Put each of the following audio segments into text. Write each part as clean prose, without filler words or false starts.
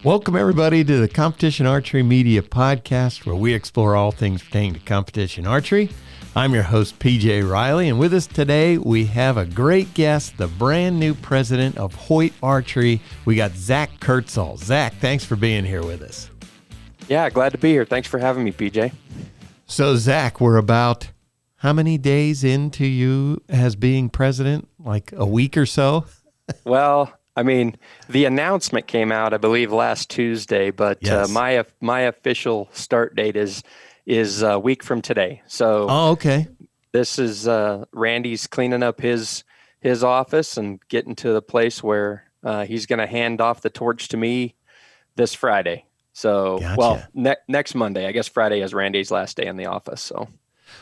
Welcome, everybody, to the Competition Archery Media Podcast, where we explore all things pertaining to competition archery. I'm your host, PJ Riley, and with us today, we have a great guest, the brand new president of Hoyt Archery. We got Zak Kurtzhals. Zak, thanks for being here with us. Yeah, glad to be here. Thanks for having me, PJ. So, Zak, we're about how many days into you as being president? Like a week or so? Well, I mean, the announcement came out, I believe, last Tuesday, but Yes. my official start date is a week from today. So Okay. this is Randy's cleaning up his office and getting to the place where he's going to hand off the torch to me this Friday. So, Gotcha. well, next Monday. I guess Friday is Randy's last day in the office. So.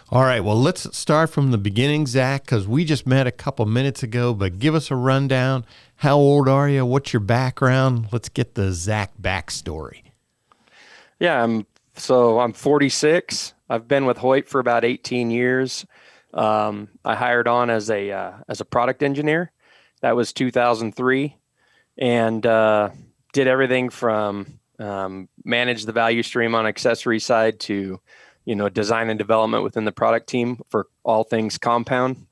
All right, well, let's start from the beginning, Zak, because we just met a couple minutes ago, but give us a rundown. How old are you? What's your background? Let's get the Zak backstory. Yeah, I'm 46. I've been with Hoyt for about 18 years. I hired on as a product engineer. That was 2003, and did everything from manage the value stream on accessory side to design and development within the product team for all things compound.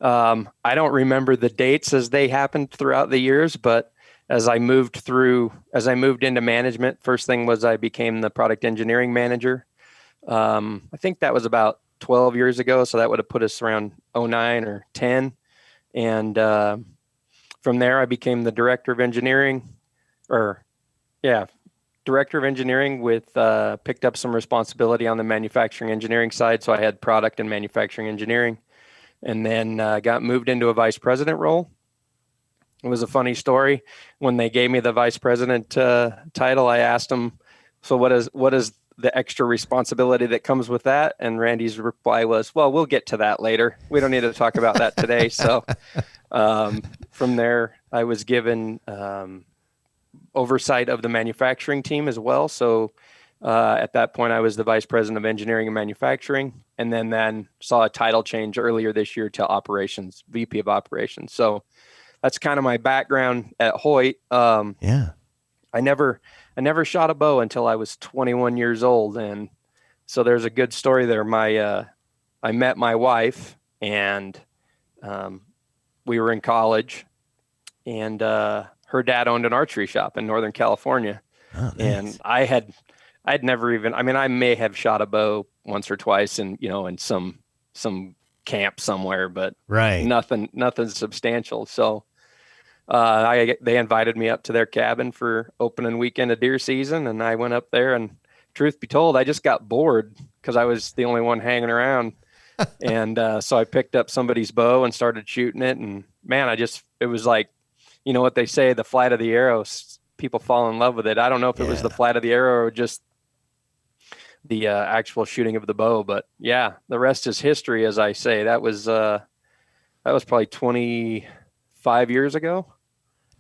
I don't remember the dates as they happened throughout the years, but as I moved into management, first thing was I became the product engineering manager. I think that was about 12 years ago. So that would have put us around 09 or 10. And from there, I became the director of engineering with picked up some responsibility on the manufacturing engineering side. So I had product and manufacturing engineering, and then got moved into a vice president role. It was a funny story. When they gave me the vice president title, I asked them, so what is the extra responsibility that comes with that? And Randy's reply was, well, we'll get to that later. We don't need to talk about that today. So from there, I was given oversight of the manufacturing team as well. So at that point, I was the vice president of engineering and manufacturing, and then saw a title change earlier this year to operations, VP of operations. So that's kind of my background at Hoyt. Yeah. I never shot a bow until I was 21 years old, and so there's a good story there. I met my wife, and we were in college, and her dad owned an archery shop in Northern California. Oh, nice. And I'd never even, I mean, I may have shot a bow once or twice in some camp somewhere, but Right. nothing substantial. So they invited me up to their cabin for opening weekend of deer season. And I went up there, and truth be told, I just got bored because I was the only one hanging around. And so I picked up somebody's bow and started shooting it. And man, it was like, you know what they say, the flight of the arrow, people fall in love with it. I don't know if it was the flight of the arrow or just the actual shooting of the bow, but yeah, the rest is history, as I say. That was probably 25 years ago.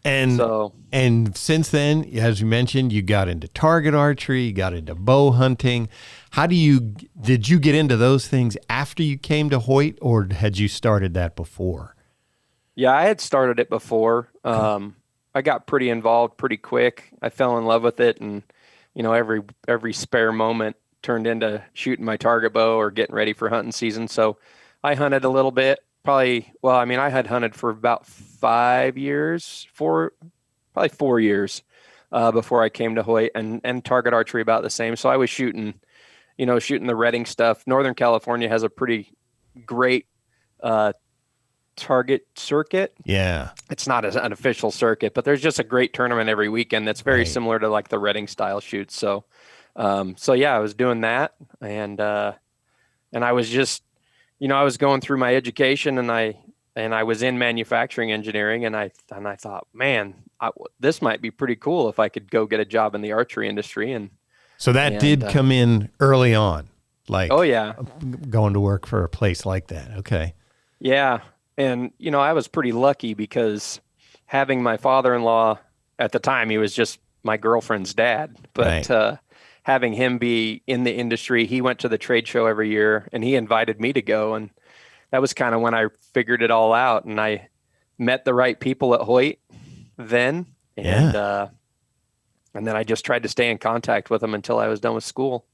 And since then, as you mentioned, you got into target archery, you got into bow hunting. Did you get into those things after you came to Hoyt, or had you started that before? Yeah, I had started it before. I got pretty involved pretty quick. I fell in love with it, and every spare moment turned into shooting my target bow or getting ready for hunting season. So I hunted a little bit. I had hunted for about 4 years before I came to Hoyt, and target archery about the same. So I was shooting the Redding stuff. Northern California has a pretty great target circuit. Yeah. It's not an official circuit, but there's just a great tournament every weekend that's very similar to like the Redding style shoots. So yeah, I was doing that, and I was just, I was going through my education, and I was in manufacturing engineering, and I thought, man, this might be pretty cool if I could go get a job in the archery industry. And so that did come in early on, like, oh yeah, going to work for a place like that. Okay. Yeah. And, I was pretty lucky because having my father-in-law at the time, he was just my girlfriend's dad, but having him be in the industry, he went to the trade show every year, and he invited me to go. And that was kind of when I figured it all out, and I met the right people at Hoyt then. And and then I just tried to stay in contact with them until I was done with school.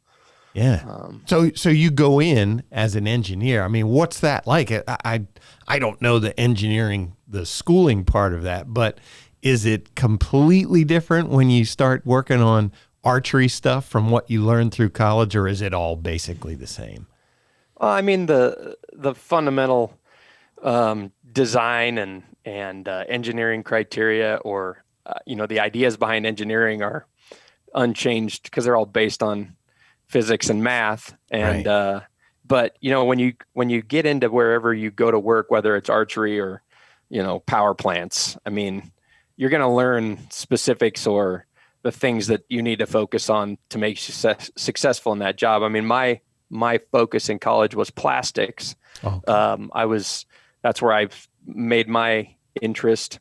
Yeah. So you go in as an engineer. I mean, what's that like? I don't know the engineering, the schooling part of that, but is it completely different when you start working on archery stuff from what you learned through college, or is it all basically the same? Well, I mean, the fundamental design and engineering criteria, or the ideas behind engineering are unchanged because they're all based on physics and math. And Right. but when you get into wherever you go to work, whether it's archery or power plants, I mean, you're going to learn specifics or the things that you need to focus on to make successful in that job. I mean, my focus in college was plastics. Okay. That's where I made my interest,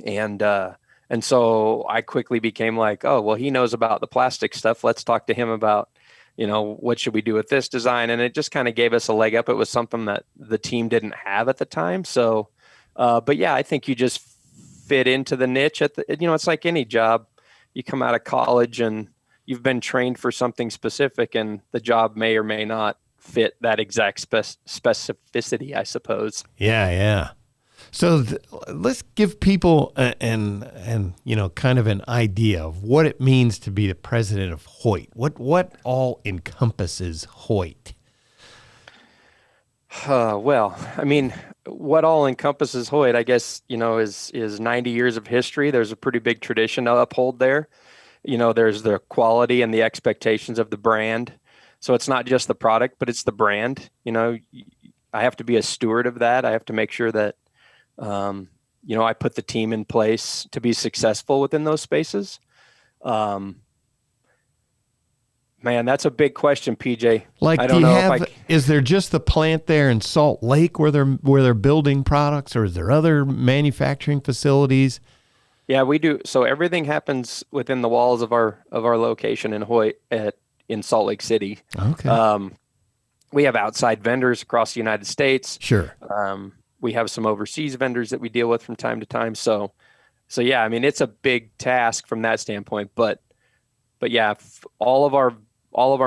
and so I quickly became like, oh, well, he knows about the plastic stuff. Let's talk to him about, what should we do with this design? And it just kind of gave us a leg up. It was something that the team didn't have at the time. So, but yeah, I think you just fit into the niche it's like any job. You come out of college and you've been trained for something specific, and the job may or may not fit that exact specificity, I suppose. Yeah, yeah. So let's give people and kind of an idea of what it means to be the president of Hoyt. What all encompasses Hoyt? Well, I mean, what all encompasses Hoyt, I guess, is 90 years of history. There's a pretty big tradition to uphold there. There's the quality and the expectations of the brand. So it's not just the product, but it's the brand. I have to be a steward of that. I have to make sure that, I put the team in place to be successful within those spaces. Man, that's a big question, PJ. Like, I don't know if is there just the plant there in Salt Lake where they're building products, or is there other manufacturing facilities? Yeah, we do. So everything happens within the walls of our location in Hoyt in Salt Lake City. Okay. We have outside vendors across the United States. Sure. We have some overseas vendors that we deal with from time to time. So yeah, I mean, it's a big task from that standpoint, but yeah, all of our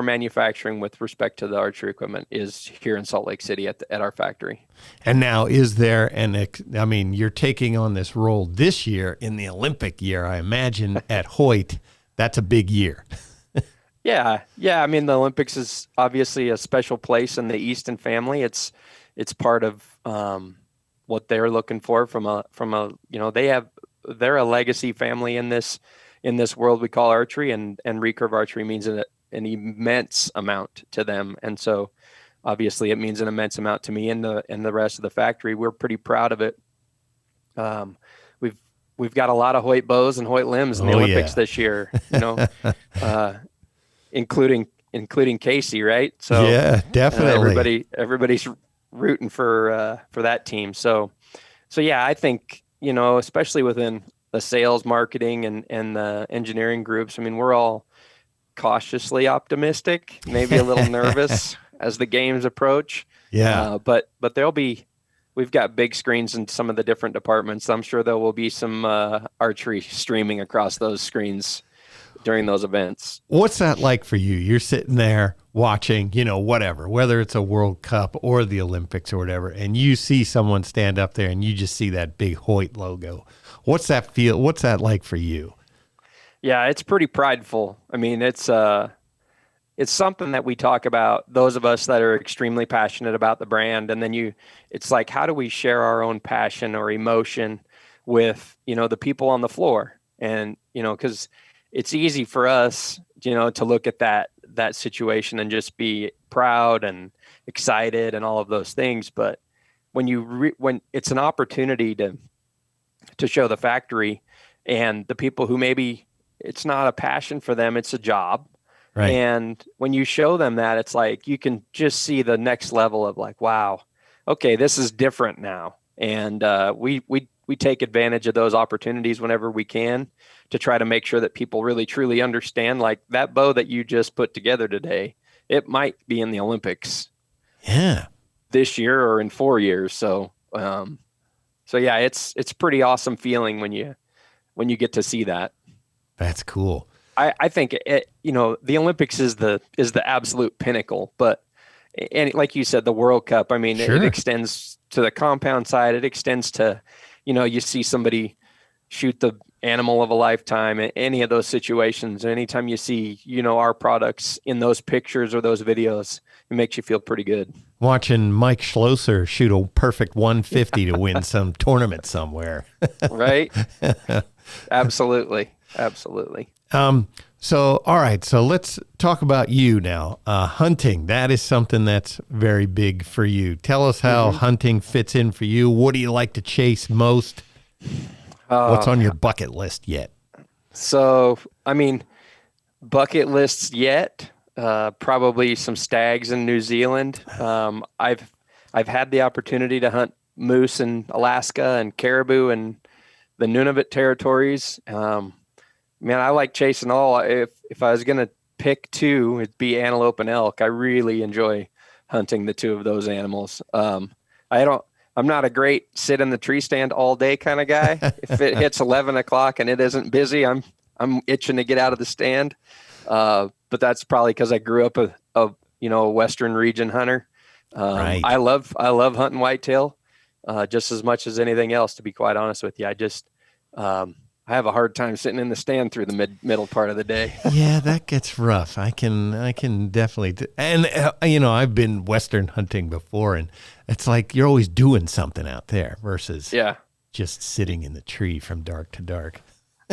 manufacturing with respect to the archery equipment is here in Salt Lake City at our factory. And now, is there I mean, you're taking on this role this year in the Olympic year. I imagine at Hoyt, that's a big year. Yeah. I mean, the Olympics is obviously a special place in the Easton family. It's part of what they're looking for from a they're a legacy family in this world we call archery, and recurve archery means an immense amount to them. And so obviously it means an immense amount to me and the rest of the factory. We're pretty proud of it. We've got a lot of Hoyt bows and Hoyt limbs in the Olympics this year, including Casey, right? So yeah, definitely. Everybody's rooting for that team. So yeah, I think, especially within the sales, marketing, and the engineering groups, I mean, we're all cautiously optimistic, maybe a little nervous as the games approach. Yeah. But we've got big screens in some of the different departments. I'm sure there will be some archery streaming across those screens during those events. What's that like for you? You're sitting there watching, whatever, whether it's a World Cup or the Olympics or whatever, and you see someone stand up there and you just see that big Hoyt logo. What's that feel? What's that like for you? Yeah, it's pretty prideful. I mean, it's something that we talk about, those of us that are extremely passionate about the brand. And then it's like, how do we share our own passion or emotion with, the people on the floor? And, because it's easy for us, to look at that situation and just be proud and excited and all of those things. But when it's an opportunity to show the factory and the people who maybe it's not a passion for them, it's a job. Right. And when you show them that, it's like you can just see the next level of like, wow, okay, this is different now. And we take advantage of those opportunities whenever we can to try to make sure that people really truly understand, like, that bow that you just put together today, it might be in the Olympics. Yeah. This year or in 4 years. So yeah, it's pretty awesome feeling when you get to see that. That's cool. I think the Olympics is the absolute pinnacle, but and like you said, the World Cup, I mean, it Sure. extends to the compound side. It extends to, you see somebody shoot the animal of a lifetime, any of those situations. Anytime you see, our products in those pictures or those videos, it makes you feel pretty good. Watching Mike Schlosser shoot a perfect 150 to win some tournament somewhere. Right? Absolutely. Absolutely. So, all right. So let's talk about you now. Hunting, that is something that's very big for you. Tell us how hunting fits in for you. What do you like to chase most? What's on your bucket list yet? So, I mean, bucket lists yet, probably some stags in New Zealand. I've had the opportunity to hunt moose in Alaska and caribou and the Nunavut territories. Man, I like chasing all. If I was going to pick two, it'd be antelope and elk. I really enjoy hunting the two of those animals. I'm not a great sit in the tree stand all day kind of guy. If it hits 11 o'clock and it isn't busy, I'm itching to get out of the stand. But that's probably because I grew up a Western region hunter. Right. I love hunting whitetail just as much as anything else, to be quite honest with you. I have a hard time sitting in the stand through the middle part of the day. Yeah, that gets rough. I can definitely, I've been Western hunting before, and it's like you're always doing something out there versus just sitting in the tree from dark to dark.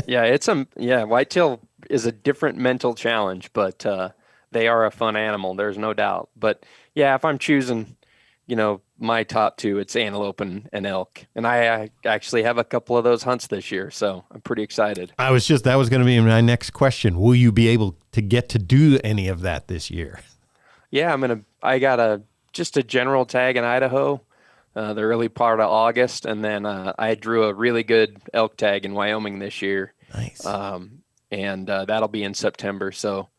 Whitetail is a different mental challenge, but they are a fun animal. There's no doubt. But yeah, if I'm choosing, my top two, it's antelope and elk. And I actually have a couple of those hunts this year, so I'm pretty excited. That was going to be my next question. Will you be able to get to do any of that this year? Yeah, I got just a general tag in Idaho, the early part of August. And then I drew a really good elk tag in Wyoming this year. Nice. And that'll be in September. So,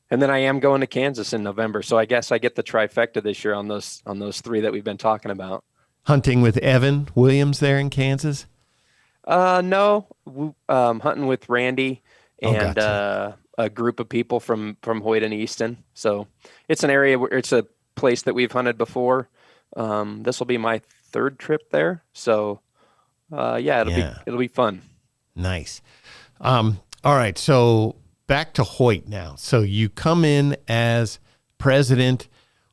and then I am going to Kansas in November. So I guess I get the trifecta this year on those three that we've been talking about. Hunting with Evan Williams there in Kansas? No, hunting with Randy and gotcha. A group of people from Hoyt and Easton. So it's an area where it's a place that we've hunted before. This will be my third trip there. So it'll be fun. Nice. All right. So back to Hoyt now. So you come in as president.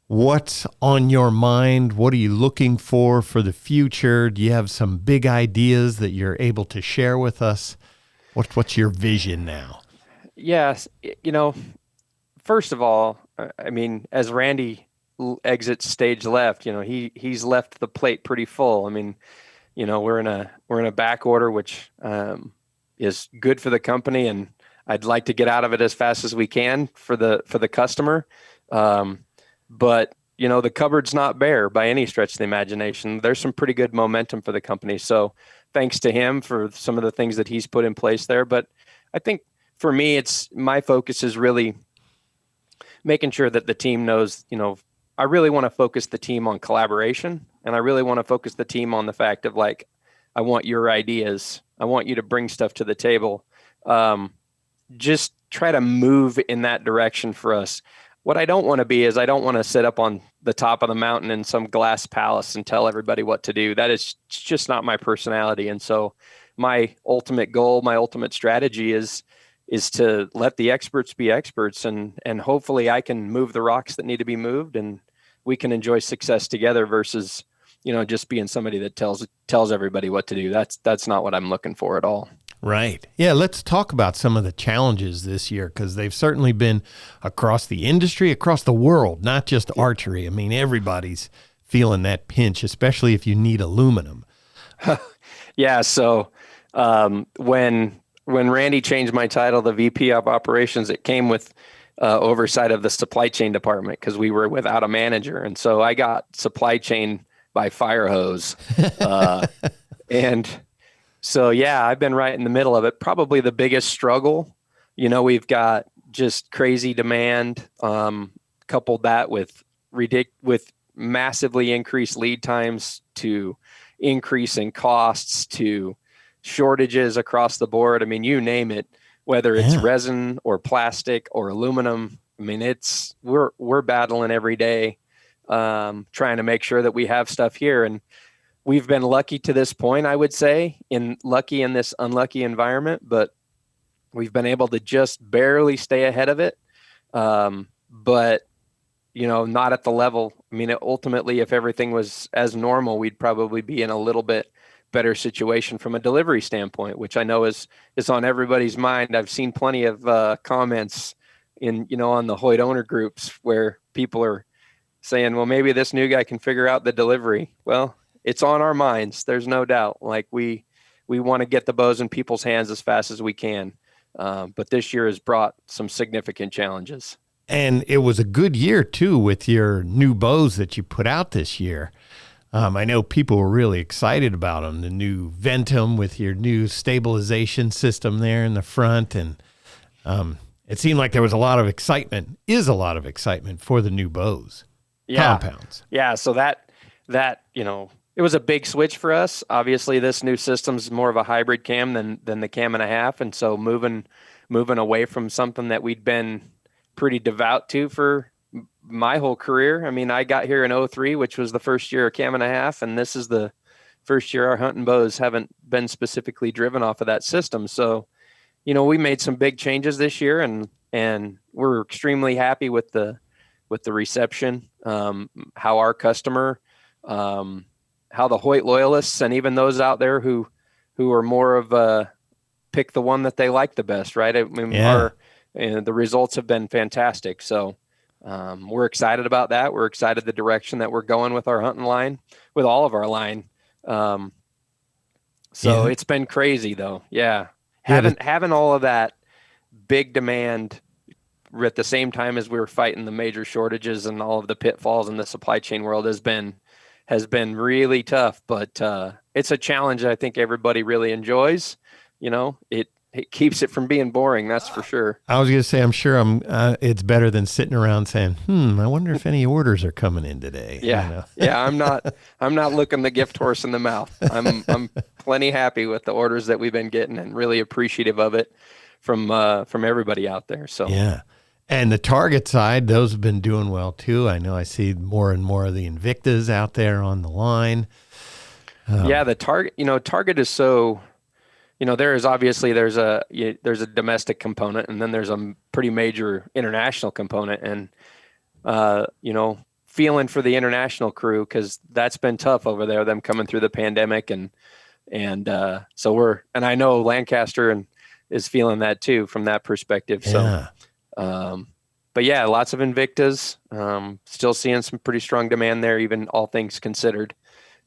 What's on your mind? What are you looking for the future? Do you have some big ideas that you're able to share with us? What's your vision now? Yes. First of all, I mean, as Randy exits stage left, he's left the plate pretty full. I mean, we're in a back order, which is good for the company, and I'd like to get out of it as fast as we can for the customer. But the cupboard's not bare by any stretch of the imagination. There's some pretty good momentum for the company. So thanks to him for some of the things that he's put in place there. But I think for me, my focus is really making sure that the team knows, I really want to focus the team on collaboration, and I really want to focus the team on the fact of like, I want your ideas. I want you to bring stuff to the table. Just try to move in that direction for us. What I don't want to be is I don't want to sit up on the top of the mountain in some glass palace and tell everybody what to do. That is just not my personality. And so my ultimate goal, my ultimate strategy is to let the experts be experts, and hopefully I can move the rocks that need to be moved, and we can enjoy success together versus, just being somebody that tells everybody what to do. That's not what I'm looking for at all. Right. Yeah, let's talk about some of the challenges this year, because they've certainly been across the industry, across the world, not just archery. I mean, everybody's feeling that pinch, especially if you need aluminum. Yeah. So when Randy changed my title, the VP of operations, it came with oversight of the supply chain department because we were without a manager. And so I got supply chain by fire hose. And so, yeah, I've been right in the middle of it. Probably the biggest struggle, we've got just crazy demand, coupled that with massively increased lead times, to increasing costs, to shortages across the board. I mean, you name it, whether it's Yeah. resin or plastic or aluminum. I mean, we're battling every day, trying to make sure that we have stuff here. And we've been lucky to this point, I would say, lucky in this unlucky environment, but we've been able to just barely stay ahead of it. But not at the level. I mean, ultimately, if everything was as normal, we'd probably be in a little bit better situation from a delivery standpoint, which I know is on everybody's mind. I've seen plenty of comments on the Hoyt owner groups where people are saying, well, maybe this new guy can figure out the delivery. Well, it's on our minds. There's no doubt. Like we want to get the bows in people's hands as fast as we can. But this year has brought some significant challenges. And it was a good year, too, with your new bows that you put out this year. I know people were really excited about them, the new Ventum with your new stabilization system there in the front. And it seemed like there was a lot of excitement for the new bows. Yeah. Compounds. Yeah. So that it was a big switch for us. Obviously, this new system's more of a hybrid cam than the cam and a half. And so moving away from something that we'd been pretty devout to for my whole career. I mean, I got here in 2003, which was the first year of cam and a half, and this is the first year our hunting bows haven't been specifically driven off of that system. So, we made some big changes this year, and we're extremely happy with the reception, how our customer, how the Hoyt loyalists, and even those out there who are more of pick the one that they like the best, right? I mean, the results have been fantastic. So we're excited about that. We're excited the direction that we're going with our hunting line, with all of our line. It's been crazy though. Yeah. Having all of that big demand at the same time as we were fighting the major shortages and all of the pitfalls in the supply chain world has been really tough, but it's a challenge I think everybody really enjoys. It keeps it from being boring, that's for sure. I was going to say, I'm sure it's better than sitting around saying, I wonder if any orders are coming in today. Yeah. Yeah. I'm not looking the gift horse in the mouth. I'm plenty happy with the orders that we've been getting and really appreciative of it from everybody out there. So, yeah. And the target side, those have been doing well too. I know I see more and more of the Invictas out there on the line. The target is so, there's a domestic component, and then there's a pretty major international component, and feeling for the international crew, because that's been tough over there, them coming through the pandemic, and I know Lancaster is feeling that too from that perspective. Yeah. So, but yeah, lots of Invictas, still seeing some pretty strong demand there, even all things considered.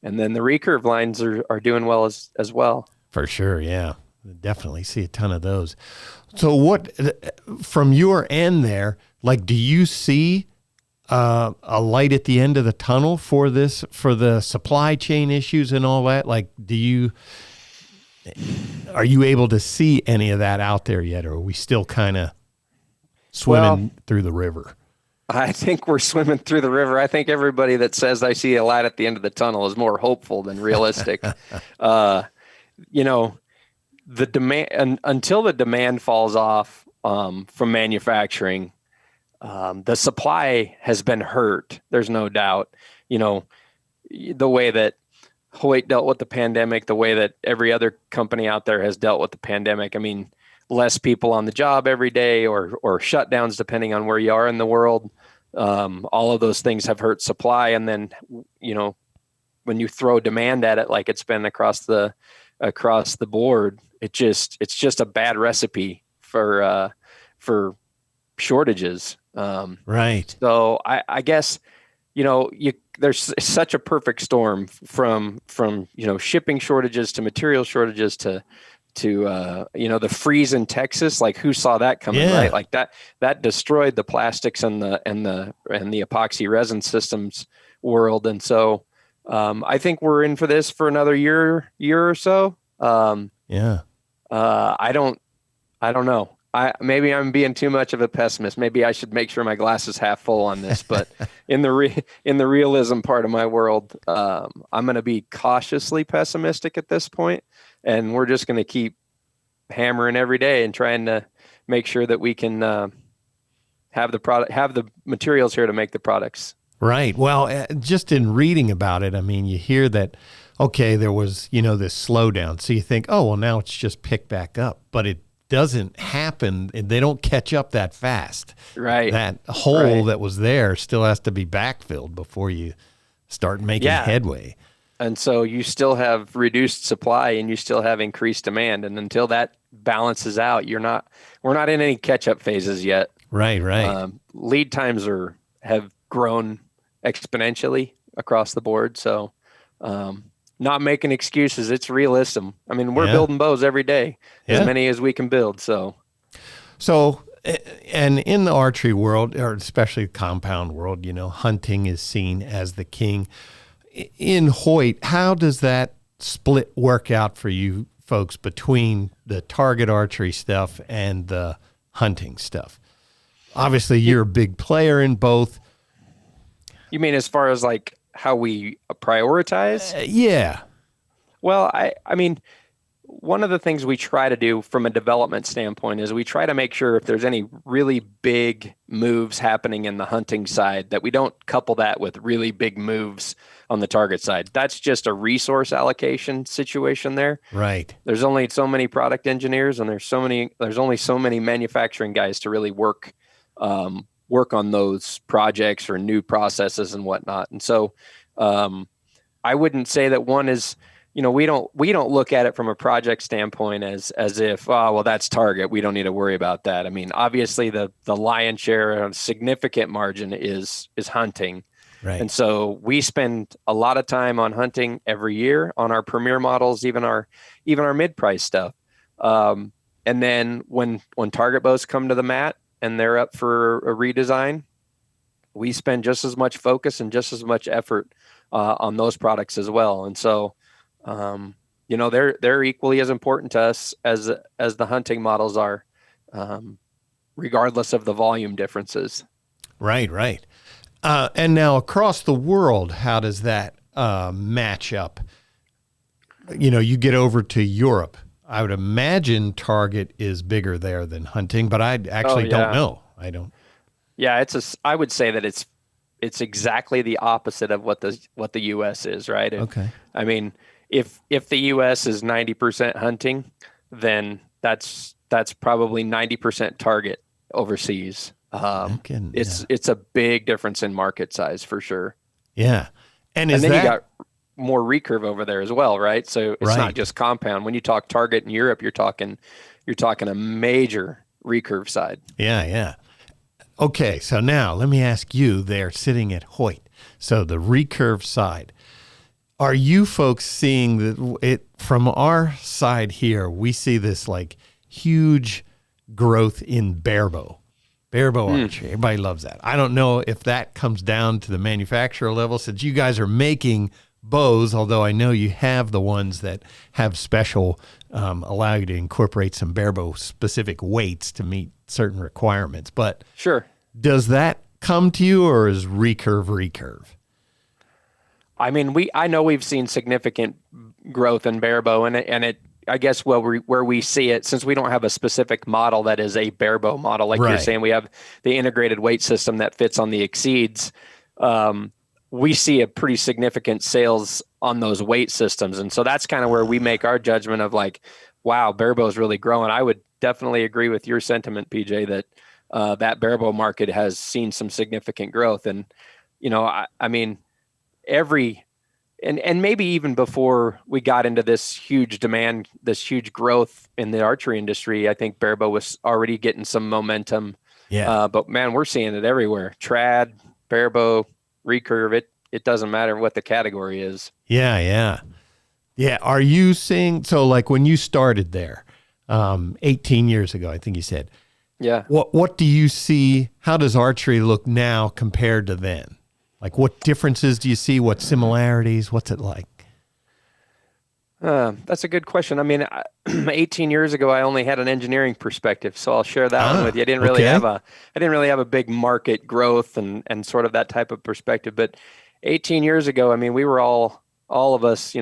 And then the recurve lines are doing well as well. For sure, yeah. Definitely see a ton of those. So what, from your end there, like, do you see a light at the end of the tunnel for the supply chain issues and all that? Like, are you able to see any of that out there yet, or are we still kind of swimming through the river? I think we're swimming through the river. I think everybody that says I see a light at the end of the tunnel is more hopeful than realistic. The demand, until the demand falls off from manufacturing, the supply has been hurt. There's no doubt. The way that Hoyt dealt with the pandemic, the way that every other company out there has dealt with the pandemic. I mean, less people on the job every day, or shutdowns, depending on where you are in the world. All of those things have hurt supply. And then, when you throw demand at it, like it's been across the board, it's just a bad recipe for shortages. Right. So I guess, there's such a perfect storm from shipping shortages to material shortages to the freeze in Texas. Like, who saw that coming? Right? Like that destroyed the plastics and the epoxy resin systems world. And so I think we're in for this for another year or so. I don't know. Maybe I'm being too much of a pessimist. Maybe I should make sure my glass is half full on this. But in the realism part of my world, I'm going to be cautiously pessimistic at this point, and we're just going to keep hammering every day and trying to make sure that we can have the materials here to make the products. Right. Well, just in reading about it, I mean, you hear that, okay, there was, this slowdown. So you think, oh, well, now it's just picked back up. But it doesn't happen. They don't catch up that fast. Right. That hole that was there still has to be backfilled before you start making headway. And so you still have reduced supply and you still have increased demand. And until that balances out, we're not in any catch-up phases yet. Right. Lead times have grown exponentially across the board. So not making excuses, it's realism. I mean, we're building bows every day, as many as we can build. So, and in the archery world, or especially the compound world, hunting is seen as the king. In Hoyt, how does that split work out for you folks between the target archery stuff and the hunting stuff? Obviously, you're a big player in both. You mean as far as like how we prioritize? Yeah. Well, I mean, one of the things we try to do from a development standpoint is we try to make sure if there's any really big moves happening in the hunting side, that we don't couple that with really big moves on the target side. That's just a resource allocation situation there. Right. There's only so many product engineers and there's only so many manufacturing guys to really work on those projects or new processes and whatnot. And so I wouldn't say that one is, we don't look at it from a project standpoint as if, oh, well, that's target, we don't need to worry about that. I mean, obviously the lion's share, a significant margin is hunting. Right. And so we spend a lot of time on hunting every year on our premier models, even our mid-price stuff. And then when target bows come to the mat and they're up for a redesign, we spend just as much focus and just as much effort on those products as well. And so, they're equally as important to us as the hunting models are, regardless of the volume differences. Right. And now across the world, how does that match up? You get over to Europe. I would imagine target is bigger there than hunting, but I actually don't know. I don't. Yeah, I would say that it's exactly the opposite of what the U.S. is, right? Okay. I mean, if the U.S. is 90% hunting, then that's probably 90% target overseas. It's a big difference in market size for sure. Yeah. And then you got more recurve over there as well, right? So it's not just compound. When you talk target in Europe, you're talking a major recurve side. Yeah. Okay, so now let me ask you, there sitting at Hoyt, so the recurve side, are you folks seeing it from our side here? We see this like huge growth in Barebow archery. Everybody loves that. I don't know if that comes down to the manufacturer level, since you guys are making bows, although I know you have the ones that have special, allow you to incorporate some Barebow specific weights to meet certain requirements. But sure, does that come to you, or is recurve? I mean, I know we've seen significant growth in Barebow, and it I guess where we see it, since we don't have a specific model that is a Barebow model, like you're saying, we have the integrated weight system that fits on the Exceeds. We see a pretty significant sales on those weight systems. And so that's kind of where we make our judgment of like, wow, Barebow is really growing. I would definitely agree with your sentiment, PJ, that that Barebow market has seen some significant growth. And, I mean, and maybe even before we got into this huge demand, this huge growth in the archery industry, I think Barebow was already getting some momentum. Yeah. But man, we're seeing it everywhere. Trad, Barebow, recurve, it doesn't matter what the category is. Yeah. Are you seeing, so like when you started there 18 years ago, I think you said, yeah, what do you see? How does archery look now compared to then? Like what differences do you see? What similarities? What's it like? That's a good question. I mean, 18 years ago, I only had an engineering perspective, so I'll share that one with you. I didn't really have a big market growth and sort of that type of perspective. But 18 years ago, I mean, we were all of us,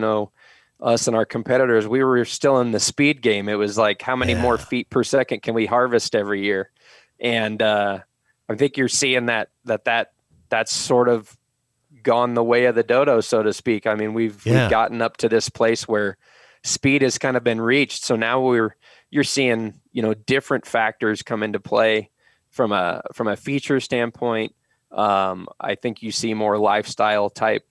us and our competitors, we were still in the speed game. It was like, how many more feet per second can we harvest every year? And I think you're seeing that's sort of gone the way of the dodo, so to speak. I mean, we've gotten up to this place where speed has kind of been reached. So now you're seeing, different factors come into play from a feature standpoint. I think you see more lifestyle type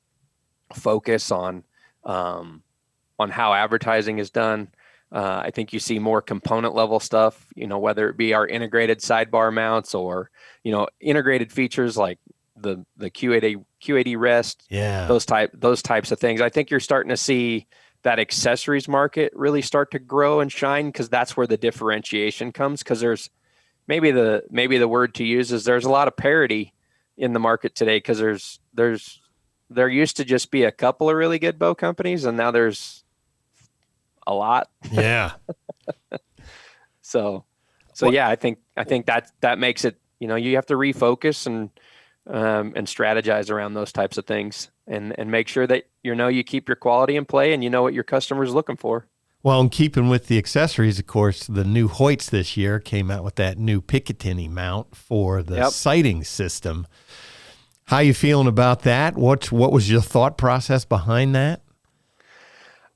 focus on how advertising is done. I think you see more component level stuff, whether it be our integrated sidebar mounts or, integrated features like the Q80 rest, those types of things. I think you're starting to see that accessories market really start to grow and shine, because that's where the differentiation comes. Because there's maybe the word to use is there's a lot of parity in the market today, because there used to just be a couple of really good bow companies, and now there's a lot. Yeah. So yeah, I think that makes it, you have to refocus and strategize around those types of things, and make sure that, you keep your quality in play, and you know what your customer's looking for. Well, in keeping with the accessories, of course, the new Hoyts this year came out with that new Picatinny mount for the sighting system. How you feeling about that? What was your thought process behind that?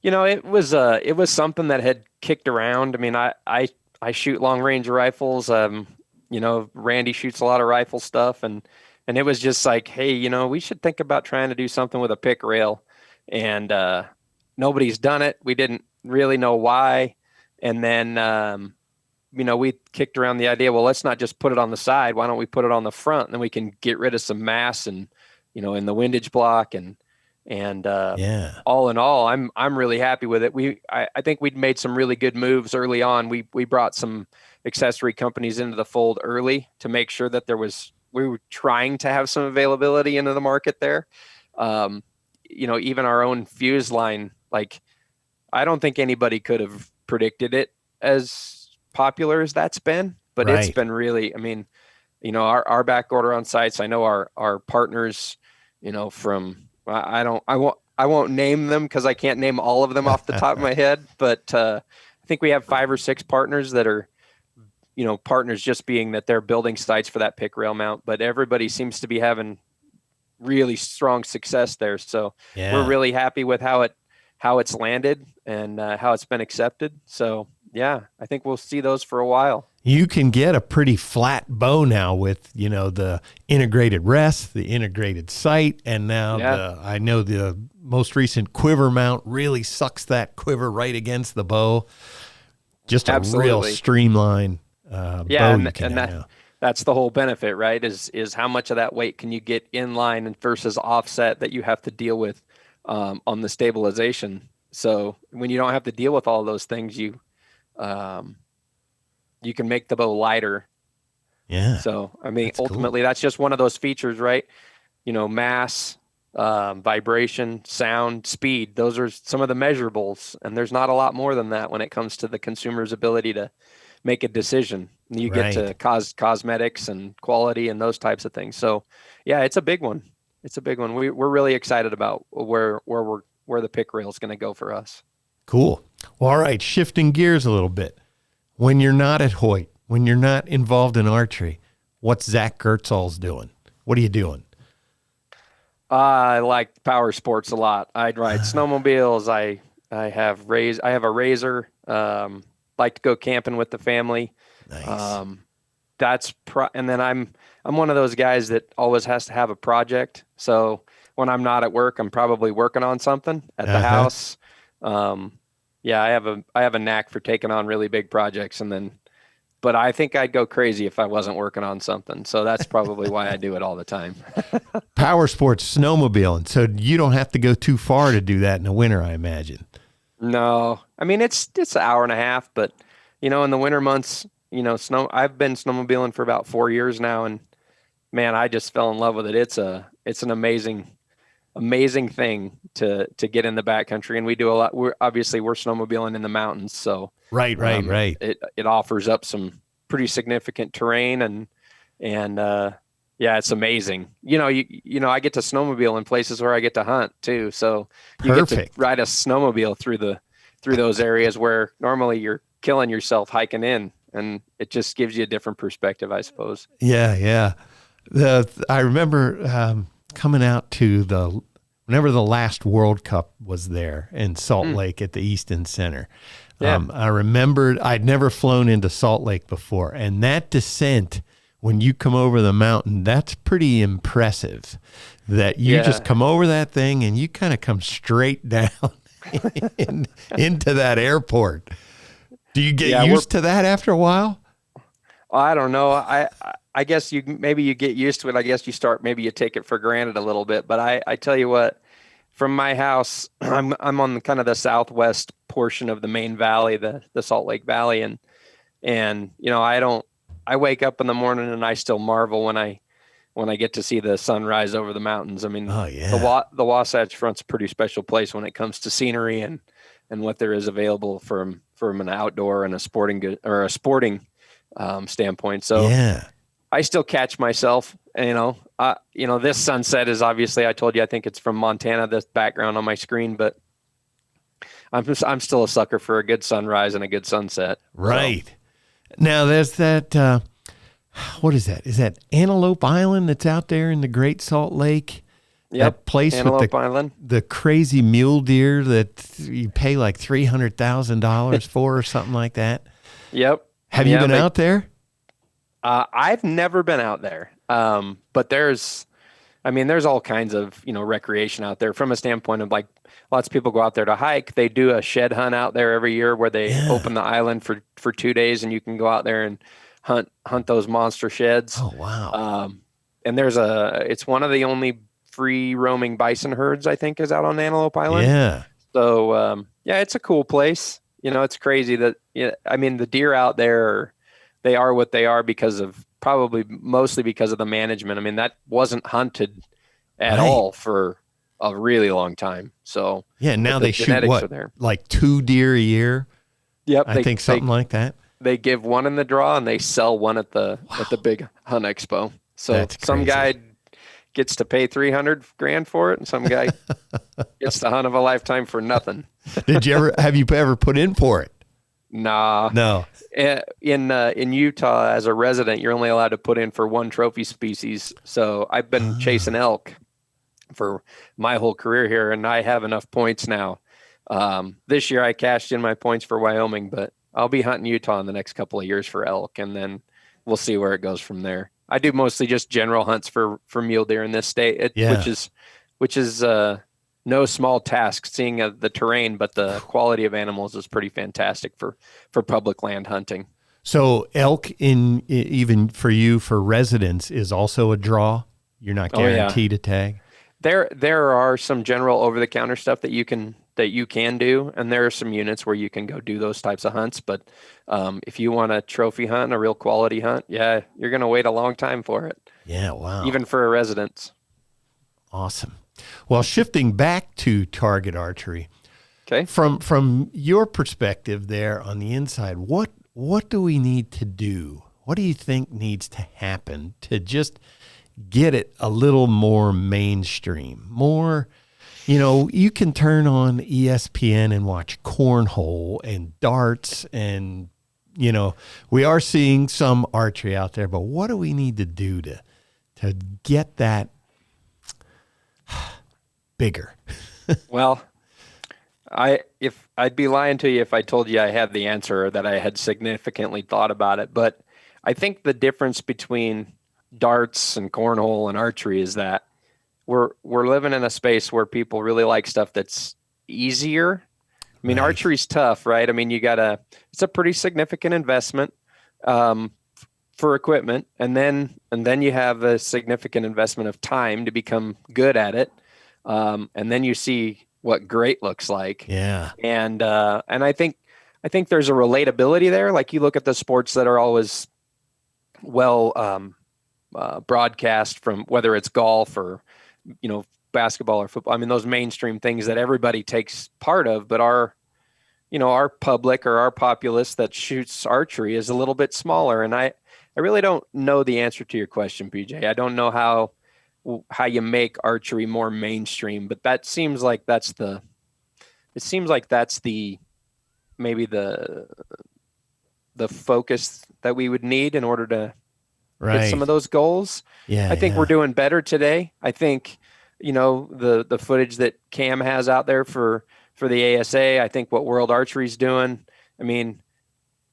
It was something that had kicked around. I mean, I shoot long range rifles. Randy shoots a lot of rifle stuff, and it was just like, hey, we should think about trying to do something with a pick rail, and nobody's done it. We didn't really know why, and then we kicked around the idea, well, let's not just put it on the side. Why don't we put it on the front? And then we can get rid of some mass and, in the windage block, and all in all, I'm really happy with it. I think we'd made some really good moves early on. We brought some accessory companies into the fold early to make sure that we were trying to have some availability into the market there. Even our own fuse line, like, I don't think anybody could have predicted it as popular as that's been, but It's been really, I mean, our back order on sites, I know our partners, from, I won't name them because I can't name all of them off the top of my head, but I think we have 5 or 6 partners that are, partners just being that they're building sites for that pick rail mount, but everybody seems to be having really strong success there. So we're really happy with how it's landed and how it's been accepted. So yeah, I think we'll see those for a while. You can get a pretty flat bow now with, the integrated rest, the integrated sight, and now I know the most recent quiver mount really sucks that quiver right against the bow. Just a real streamlined bow you can have. That's the whole benefit, right? Is how much of that weight can you get in line versus offset that you have to deal with on the stabilization. So when you don't have to deal with all those things, you can make the bow lighter. Yeah. So, I mean, ultimately that's just one of those features, right? Mass, vibration, sound, speed, those are some of the measurables. And there's not a lot more than that when it comes to the consumer's ability to make a decision. You get to cosmetics and quality and those types of things. So yeah, it's a big one. We're really excited about where the pick rail is going to go for us. Cool. Well, all right. Shifting gears a little bit. When you're not at Hoyt, when you're not involved in archery, what's Zak Kurtzhals doing? What are you doing? I like power sports a lot. I'd ride snowmobiles. I have a razor. Like to go camping with the family. Nice. And then I'm one of those guys that always has to have a project. So when I'm not at work, I'm probably working on something at the house. I have a knack for taking on really big projects, but I think I'd go crazy if I wasn't working on something. So that's probably why I do it all the time. Power sports, snowmobiling. So you don't have to go too far to do that in the winter, I imagine. No, I mean, it's an hour and a half, but in the winter months, I've been snowmobiling for about 4 years now, and man, I just fell in love with it. It's an amazing thing to get in the backcountry, and we do a lot. We're snowmobiling in the mountains, so right. It offers up some pretty significant terrain, and Yeah, it's amazing. I get to snowmobile in places where I get to hunt too. So you get to Perfect. ride a snowmobile through those areas where normally you're killing yourself hiking in, and it just gives you a different perspective, I suppose. Yeah, yeah. I remember coming out to whenever the last World Cup was there in Salt Mm, Lake at the Easton Center. yeah. I remembered I'd never flown into Salt Lake before, and that descent when you come over the mountain, that's pretty impressive. That you just Yeah. come over that thing and you kind of come straight down into that airport. Do you get Yeah, used to that after a while? I don't know. I guess you get used to it. I guess maybe you take it for granted a little bit. But I tell you what, from my house, I'm on kind of the southwest portion of the main valley, the Salt Lake Valley, and I wake up in the morning and I still marvel when I get to see the sunrise over the mountains. I mean, Oh yeah. the Wasatch Front's a pretty special place when it comes to scenery and what there is available from an outdoor and a sporting standpoint. So Yeah. I still catch myself. This sunset is obviously, I told you, I think it's from Montana. This background on my screen, but I'm still a sucker for a good sunrise and a good sunset. Right. So. Now there's that. What is that? Is that Antelope Island that's out there in the Great Salt Lake? Yep. That place Antelope with Island. The crazy mule deer that you pay like $300,000 for or something like that. Yep. Have you been out there? I've never been out there. But there's all kinds of, recreation out there from a standpoint of like lots of people go out there to hike. They do a shed hunt out there every year where they open the island for 2 days and you can go out there and hunt those monster sheds. Oh, wow. And it's one of the only free roaming bison herds, I think, is out on Antelope Island. Yeah. So, it's a cool place. It's crazy that, the deer out there, they are what they are mostly because of the management. I mean, that wasn't hunted at all for a really long time. So yeah, now they shoot what, like 2 deer a year? Yep. I think something like that. They give one in the draw and they sell one at the big hunt expo. So some guy gets to pay $300,000 for it, and some guy gets the hunt of a lifetime for nothing. Have you ever put in for it? Nah. No. In Utah, as a resident, you're only allowed to put in for one trophy species. So I've been chasing elk for my whole career here, and I have enough points now. This year I cashed in my points for Wyoming, but I'll be hunting Utah in the next couple of years for elk, and then we'll see where it goes from there. I do mostly just general hunts for mule deer in this state, which is no small task, seeing the terrain, but the quality of animals is pretty fantastic for public land hunting. So elk, even for you, for residents, is also a draw? You're not guaranteed a tag? There are some general over-the-counter stuff that you can do, and there are some units where you can go do those types of hunts. But if you want a trophy hunt, a real quality hunt, you're going to wait a long time for it. Yeah, wow. Even for a residence. Awesome. Well, shifting back to target archery, okay. From your perspective there on the inside, what do we need to do? What do you think needs to happen to just get it a little more mainstream, more? You can turn on ESPN and watch cornhole and darts and, we are seeing some archery out there, but what do we need to do to get that bigger? Well, I'd be lying to you if I told you I had the answer or that I had significantly thought about it. But I think the difference between darts and cornhole and archery is that we're living in a space where people really like stuff that's easier. I mean, archery's tough, right? I mean, it's a pretty significant investment for equipment, and then you have a significant investment of time to become good at it, and then you see what great looks like. Yeah, and I think there's a relatability there. Like you look at the sports that are always broadcast, from whether it's golf or basketball or football. I mean, those mainstream things that everybody takes part of, but our public or our populace that shoots archery is a little bit smaller. And I I really don't know the answer to your question, PJ. I don't know how you make archery more mainstream, but that seems like that's the maybe the focus that we would need in order to hit some of those goals. Yeah, I think we're doing better today. I think, the footage that Cam has out there for the ASA, I think what World Archery's doing, I mean,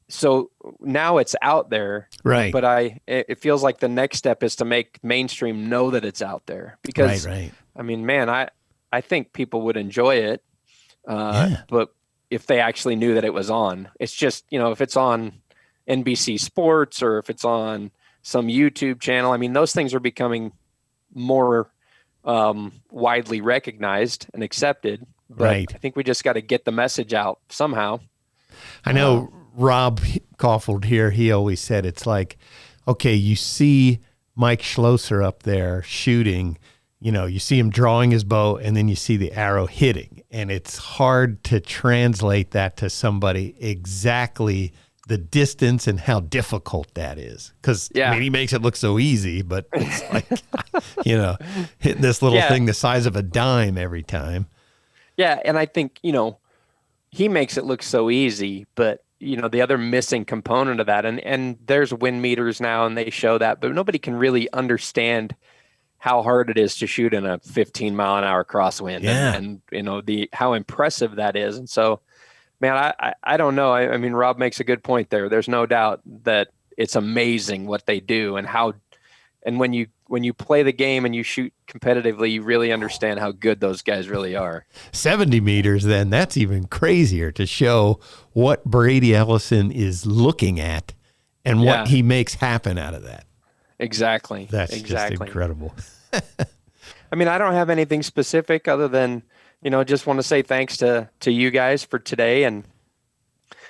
so now it's out there, right? But it feels like the next step is to make mainstream know that it's out there, because right. I mean, man, I think people would enjoy it, but if they actually knew that it was on, it's just, if it's on NBC Sports or if it's on some YouTube channel, I mean, those things are becoming more widely recognized and accepted. But right. I think we just got to get the message out somehow. I know Rob Caulfield here, he always said it's like, okay, you see Mike Schlosser up there shooting, you see him drawing his bow and then you see the arrow hitting. And it's hard to translate that to somebody exactly the distance and how difficult that is. Because I mean, he makes it look so easy, but it's like, hitting this little thing the size of a dime every time. Yeah, and I think, he makes it look so easy, but, the other missing component of that, and there's wind meters now and they show that, but nobody can really understand how hard it is to shoot in a 15-mile-an-hour crosswind and how impressive that is. And so, man, I don't know. I mean, Rob makes a good point there. There's no doubt that it's amazing what they do and when you play the game and you shoot competitively, you really understand how good those guys really are. 70 meters, then that's even crazier to show what Brady Ellison is looking at and what he makes happen out of that. Exactly. That's just incredible. I mean, I don't have anything specific other than, just want to say thanks to you guys for today. And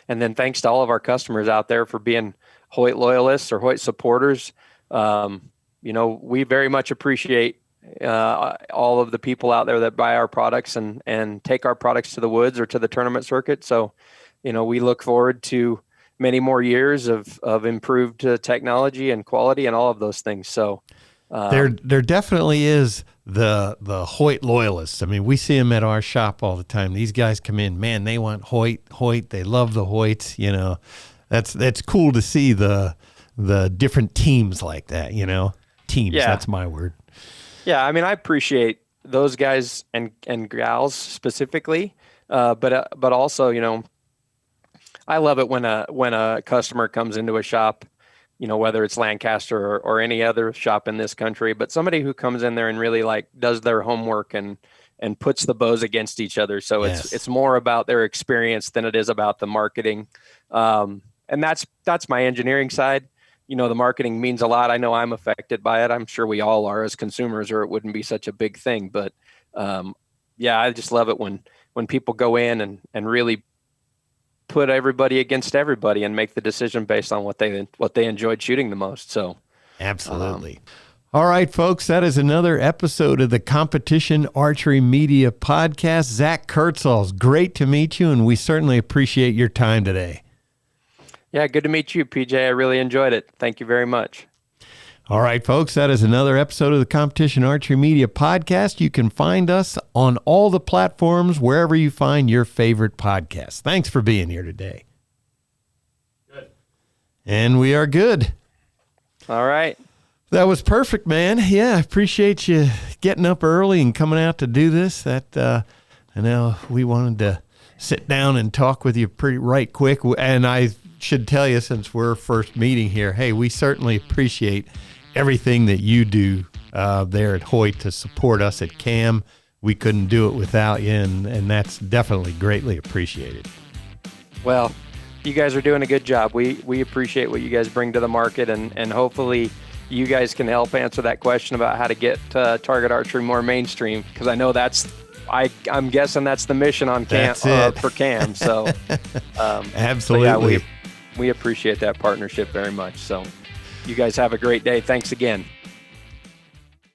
then thanks to all of our customers out there for being Hoyt loyalists or Hoyt supporters. We very much appreciate all of the people out there that buy our products and take our products to the woods or to the tournament circuit. So, we look forward to many more years of improved technology and quality and all of those things. So there definitely is the Hoyt loyalists. I mean, we see them at our shop all the time. These guys come in, man, they want Hoyt. They love the Hoyts. That's cool to see the different teams like that. Teams. Yeah. That's my word. Yeah, I mean, I appreciate those guys and gals specifically, but also, I love it when a customer comes into a shop, whether it's Lancaster or any other shop in this country, but somebody who comes in there and really does their homework and puts the bows against each other. So it's more about their experience than it is about the marketing. And that's my engineering side. The marketing means a lot. I know I'm affected by it. I'm sure we all are as consumers, or it wouldn't be such a big thing. But I just love it when people go in and really put everybody against everybody and make the decision based on what they enjoyed shooting the most. So absolutely. All right, folks, that is another episode of the Competition Archery Media Podcast. Zak Kurtzhals, great to meet you, and we certainly appreciate your time today. Yeah, good to meet you, PJ. I really enjoyed it. Thank you very much. All right, folks, that is another episode of the Competition Archery Media Podcast. You can find us on all the platforms, wherever you find your favorite podcasts. Thanks for being here today. Good. And we are good. All right. That was perfect, man. Yeah, I appreciate you getting up early and coming out to do this. I know we wanted to sit down and talk with you right quick, and I should tell you, since we're first meeting here, hey, we certainly appreciate everything that you do there at Hoyt to support us at CAM. We couldn't do it without you, and that's definitely greatly appreciated. Well, you guys are doing a good job. We appreciate what you guys bring to the market, and hopefully you guys can help answer that question about how to get target archery more mainstream, because I know I'm guessing that's the mission on CAM for CAM. So absolutely. We appreciate that partnership very much. So you guys have a great day. Thanks again.